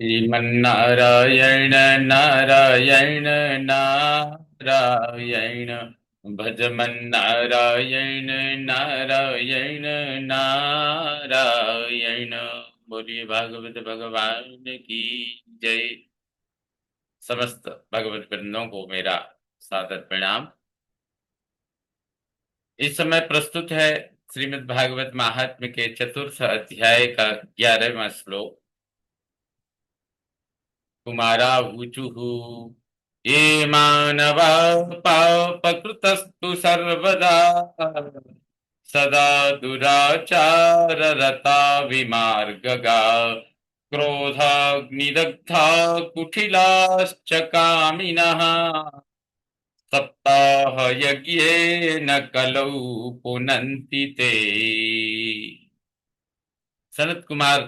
श्रीमन्नारायण नारायण नारायण भजमन्नारायण नारायण नारायण। बोलिए भागवत भगवान की जय। समस्त भगवत वृंदों को मेरा सादर प्रणाम। इस समय प्रस्तुत है श्रीमद् भागवत महात्म्य के चतुर्थ अध्याय का 11वां श्लोक। कुमारा ऊचुः ये मानवा पापकृतस्तु सर्वदा सदा दुराचाररता विमार्गगा क्रोधाग्निदग्धा कुटिलाश्च कामिनः सप्ताहयज्ञेन कलौ पुनन्ति ते। सनत कुमार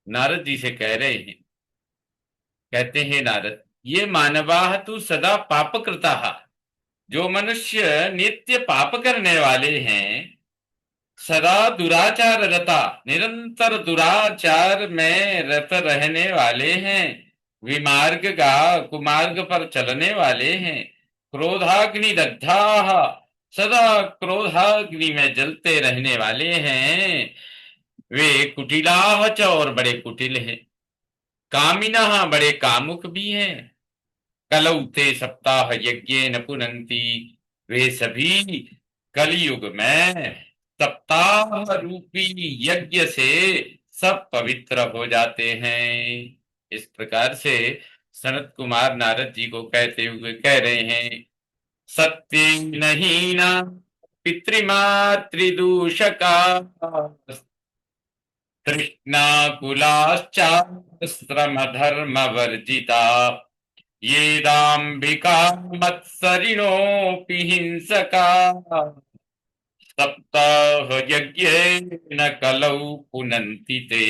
नारद जी से कह रहे हैं, कहते हैं नारद, ये मानवाः तु सदा पाप कृता। जो मनुष्य नित्य पाप करने वाले हैं, सदा दुराचार रता, निरंतर दुराचार में रत रहने वाले हैं, विमार्ग का कुमार्ग पर चलने वाले हैं, क्रोधाग्नि दग्धा, सदा क्रोधाग्नि में जलते रहने वाले हैं, वे कुटिलाह च, और बड़े कुटिल हैं, कामिनः, बड़े कामुक भी हैं, कलौ ते सप्ताह यज्ञ न पुनंती, वे सभी कलयुग में सप्ताह रूपी यज्ञ से सब पवित्र हो जाते हैं। इस प्रकार से सनत कुमार नारद जी को कहते हुए कह रहे हैं, सत्य नहीं ना पितृमातृदूषका तृष्णाकुलाश्चाश्रम धर्म वर्जिता ये दाम्भिका मत्सरिणोऽपि हिंसका सप्ताह यज्ञेन कलौ पुनन्ति ते।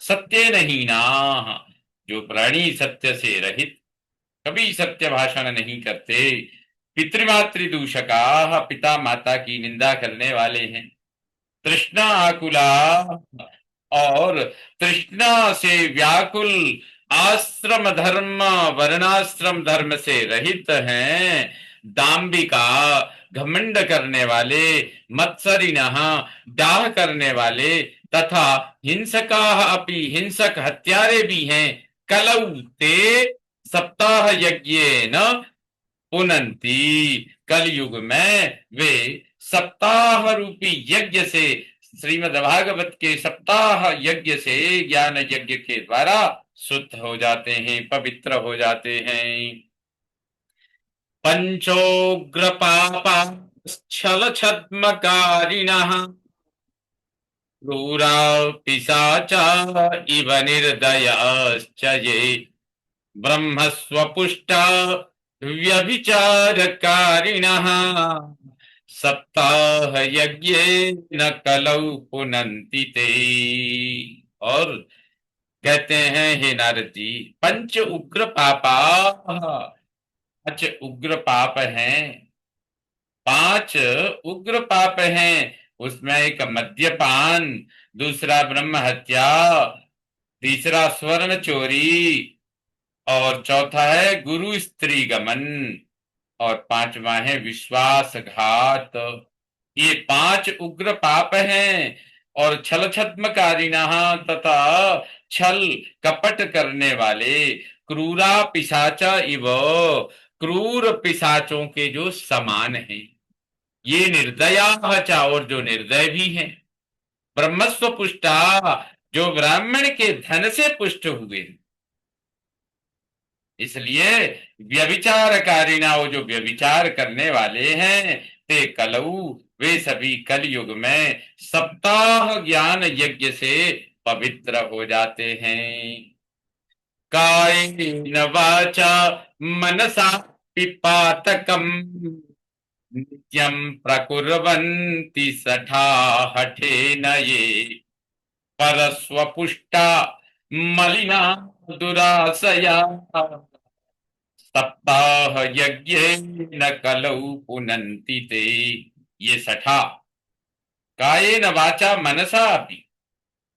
सत्य नहीं ना, जो प्राणी सत्य से रहित, कभी सत्य भाषण नहीं करते, पितृमातृ दूषका, पिता माता की निंदा करने वाले हैं, तृष्णा आकुला, और तृष्णा से व्याकुल, आश्रम धर्म वर्णाश्रम धर्म से रहित हैं, दाम्बिका, घमंड करने वाले, मत्सरिणः, डाह करने वाले, तथा हिंसका अपि, हिंसक हत्यारे भी हैं, कलौ ते सप्ताह यज्ञ न पुनंती, कलयुग में वे सप्ताह रूपी यज्ञ से, श्रीमद् भागवत के सप्ताह यज्ञ से, ज्ञान यज्ञ के द्वारा शुद्ध हो जाते हैं, पवित्र हो जाते हैं। पंचोग्र पापा छल छद्मकारिणः क्रूरा पिशाचा इव निर्दयाश्च ये ब्रह्मस्वपुष्टा व्यभिचारकारिणः सप्ताह यज्ञ न कलौ पुनन्ति ते। और कहते हैं, हे नारद जी, पंच उग्र पापा, पांच उग्र पाप हैं, पांच उग्र पाप हैं। उसमें एक मद्यपान, दूसरा ब्रह्म हत्या, तीसरा स्वर्ण चोरी, और चौथा है गुरु स्त्री गमन, और पांचवा है विश्वासघात। ये पांच उग्र पाप हैं। और छल छद्मकारिणः, तथा छल कपट करने वाले, क्रूरा पिशाचा इव, क्रूर पिशाचों के जो समान हैं, ये निर्दया च, और जो निर्दय भी हैं, ब्रह्मस्व पुष्टा, जो ब्राह्मण के धन से पुष्ट हुए, इसलिए व्यभिचारकारिणा, वो जो व्यभिचार करने वाले हैं, ते कलऊ, वे सभी कलयुग में सप्ताह ज्ञान यज्ञ से पवित्र हो जाते हैं। कायेन वाचा मनसा पिपातकम नित्यं प्रकुर्वन्ति सठा हठेन ये परस्वपुष्टा मलिना दुराशया सप्ताह यज्ञ न कलौ पुनन्ति ते। ये सठा, कायेन वाचा मनसा अपि,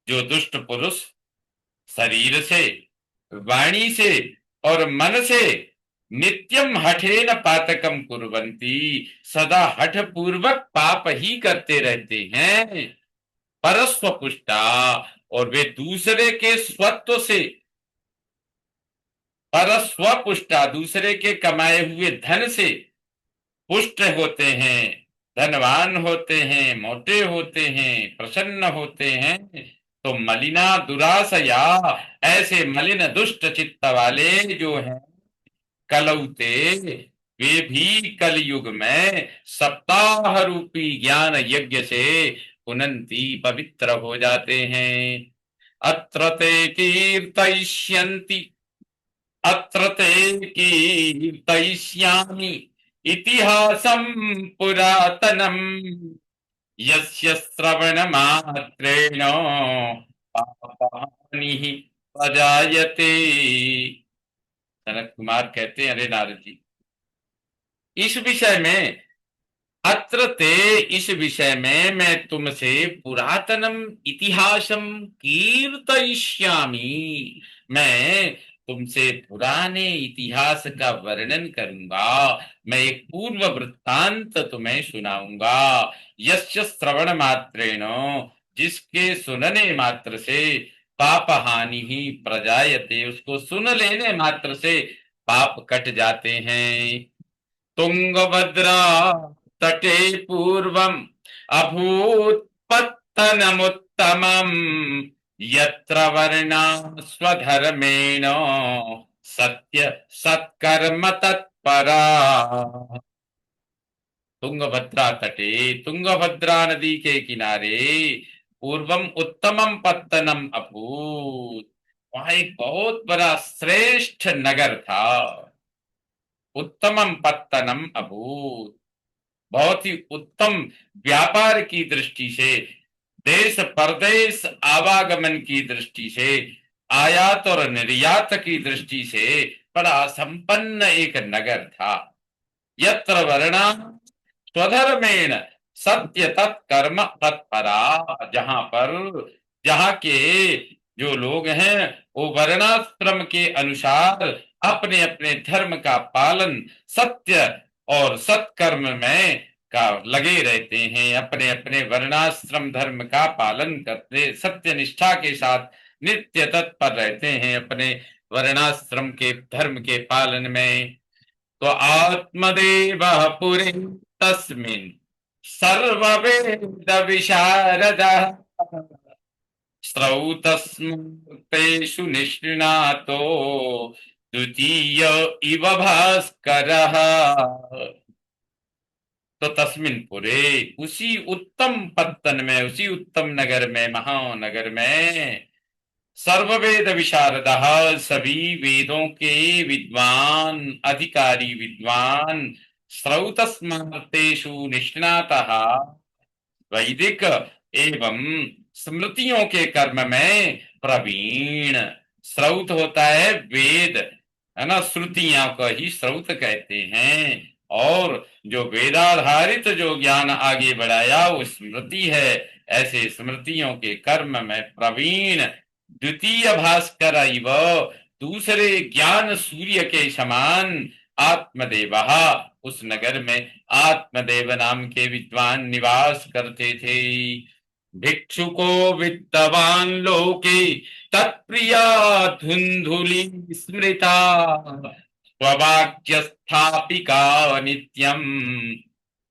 जो दुष्ट पुरुष शरीर से, वाणी से और मन से नित्यम हठेन पातकम कुर्वन्ति, सदा हठ पूर्वक पाप ही करते रहते हैं। परस्व पुष्टा, और वे दूसरे के स्वत्व से, परस्व पुष्टा दूसरे के कमाए हुए धन से पुष्ट होते हैं, धनवान होते हैं, मोटे होते हैं, प्रसन्न होते हैं। तो मलिना दुराशया, ऐसे मलिन दुष्ट चित्त वाले जो हैं कलौते, वे भी कलयुग में सप्ताह रूपी ज्ञान यज्ञ से पुनन्ति, पवित्र हो जाते हैं। अत्र ते कीर्तयिष्यन्ति, अत्र ते कीर्तयिष्यामि इतिहासं पुरातनम्, यस्य श्रवणमात्रेण पापहानिः प्रजायते। सनत कुमार कहते हैं, अरे नारद जी, इस विषय में, अत्र ते, इस विषय में मैं तुमसे पुरातनम इतिहासम कीर्तयिष्यामि, मैं तुमसे पुराने इतिहास का वर्णन करूंगा, मैं एक पूर्व वृत्तांत तुम्हें सुनाऊंगा। यस्य श्रवण मात्रेण, जिसके सुनने मात्र से पाप हानि ही प्रजायते, उसको सुन लेने मात्र से पाप कट जाते हैं। तुंगभद्रा तटे पूर्वम् अभूत् पत्तनमुत्तमम्, यत्र वर्णा स्वधर्मेण सत्य सत्कर्म तत्परा। तुंगभद्रा तटे, तुंगभद्रा नदी के किनारे, पूर्वम उत्तमम पत्तनम अभूत, वहां एक बहुत बड़ा श्रेष्ठ नगर था। उत्तमम पत्तनम अभूत, बहुत ही उत्तम व्यापार की दृष्टि से, देश परदेश आवागमन की दृष्टि से, आयात और निर्यात की दृष्टि से बड़ा संपन्न एक नगर था। यत्र वर्णा स्वधर्मेण सत्य तत्कर्म तत्परा, जहां पर, जहां के जो लोग हैं वो वर्णाश्रम के अनुसार अपने अपने धर्म का पालन, सत्य और सत्कर्म में का लगे रहते हैं, अपने अपने वर्णाश्रम धर्म का पालन करते, सत्य निष्ठा के साथ नित्य तत्पर रहते हैं अपने वर्णाश्रम के धर्म के पालन में। तो आत्मदेव पुरे तस्मिन् सर्ववेद विशारद, श्रौतस्मृतेषु निष्णातो द्वितीय इव भास्करः। तो तस्मिनपुरे, उसी उत्तम पत्तन में, उसी उत्तम नगर में, महानगर में, सर्ववेद विशारदः, सभी वेदों के विद्वान, अधिकारी विद्वान, श्रौत स्मृतेषु निष्णातः, वैदिक एवं स्मृतियों के कर्म में प्रवीण। श्रौत होता है वेद, है ना, श्रुतियां को ही श्रौत कहते हैं, और जो वेदाधारित जो ज्ञान आगे बढ़ाया वो स्मृति है। ऐसे स्मृतियों के कर्म में प्रवीण, द्वितीय भास्कर इव, दूसरे ज्ञान सूर्य के समान, आत्मदेवः, उस नगर में आत्मदेव नाम के विद्वान निवास करते थे। भिक्षुको वित्तवान लोके तत्प्रिया धुंधुली स्मृता, स्ववाक्य स्थापिका नित्यम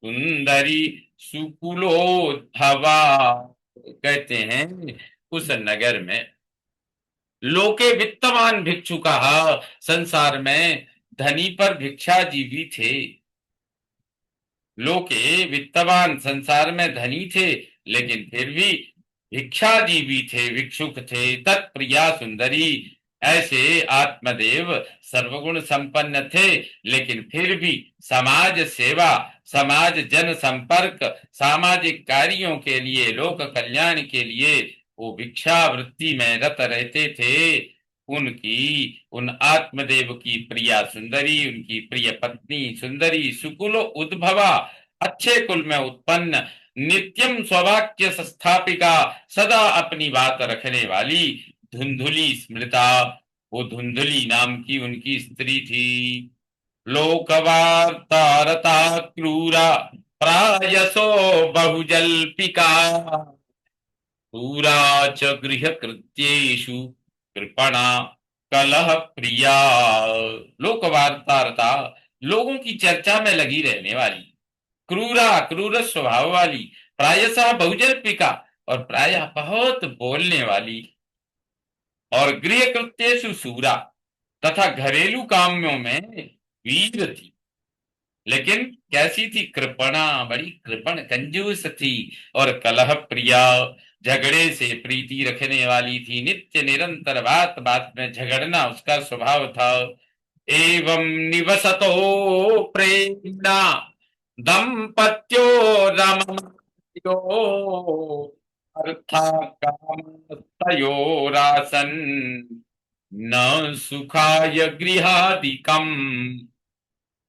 सुंदरी सुकुलोद्धवा। कहते हैं उस नगर में लोके वित्तवान भिक्षु कहा, संसार में धनी पर भिक्षा जीवी थे। लोके वित्तवान, संसार में धनी थे लेकिन फिर भी भिक्षाजीवी थे, भिक्षुक थे। तत्प्रिया सुंदरी, ऐसे आत्मदेव सर्वगुण संपन्न थे लेकिन फिर भी समाज सेवा, समाज जन संपर्क, सामाजिक कार्यों के लिए, लोक कल्याण के लिए वो भिक्षा वृत्ति में रत रहते थे। उनकी, उन आत्मदेव की प्रिया सुंदरी, उनकी प्रिय पत्नी सुंदरी, सुकुलो उद्भवा, अच्छे कुल में उत्पन्न, नित्यम स्ववाक्य स्थापिका, सदा अपनी बात रखने वाली, धुंधुली स्मृता, वो धुंधुली नाम की उनकी स्त्री थी। लोकवार्तारता क्रूरा प्रायसो बहुजल्पिका, क्रूरा च गृहकृत्येषु कृपणा कलह प्रिया। लोकवार्तारता, लोगों की चर्चा में लगी रहने वाली, क्रूरा, क्रूर स्वभाव वाली, प्रायशः बहुजल्पिका, और प्रायः बहुत बोलने वाली, और गृह कृत्येषु शूरा, तथा घरेलू कामों में वीर थी। लेकिन कैसी थी? कृपणा, बड़ी कृपण कंजूस थी। और कलह प्रिया, झगड़े से प्रीति रखने वाली थी। नित्य निरंतर बात बात में झगड़ना उसका स्वभाव था। एवं निवसतो प्रेम्णा दंपत्यो रमयो, अर्था कामस्तयोरासन न सुखाय गृहादिकम।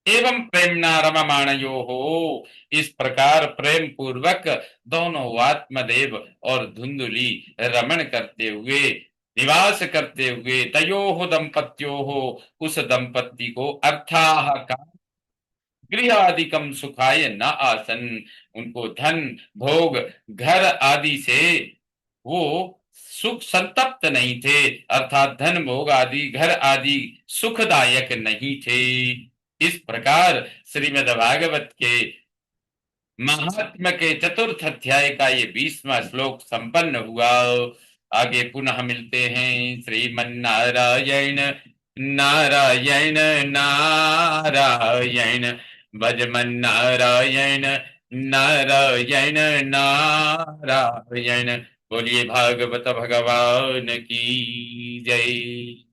एवं प्रेमणा रममाणयो हो, इस प्रकार प्रेम पूर्वक दोनों आत्मदेव और धुंधुली रमण करते हुए, निवास करते हुए, तयो हो दंपत्यो हो, उस दंपत्ति को, अर्थाह का, गृह आदिकम सुखाय न आसन, उनको धन भोग घर आदि से वो सुख संतप्त नहीं थे, अर्थात धन भोग आदि घर आदि सुखदायक नहीं थे। इस प्रकार श्रीमद् भागवत के महात्म के चतुर्थ अध्याय का ये 20वां श्लोक संपन्न हुआ। आगे पुनः मिलते हैं। श्रीमन्नारायण नारायण नारायण, भजमन नारायण नारायण नारायण। बोलिए भागवत भगवान की जय।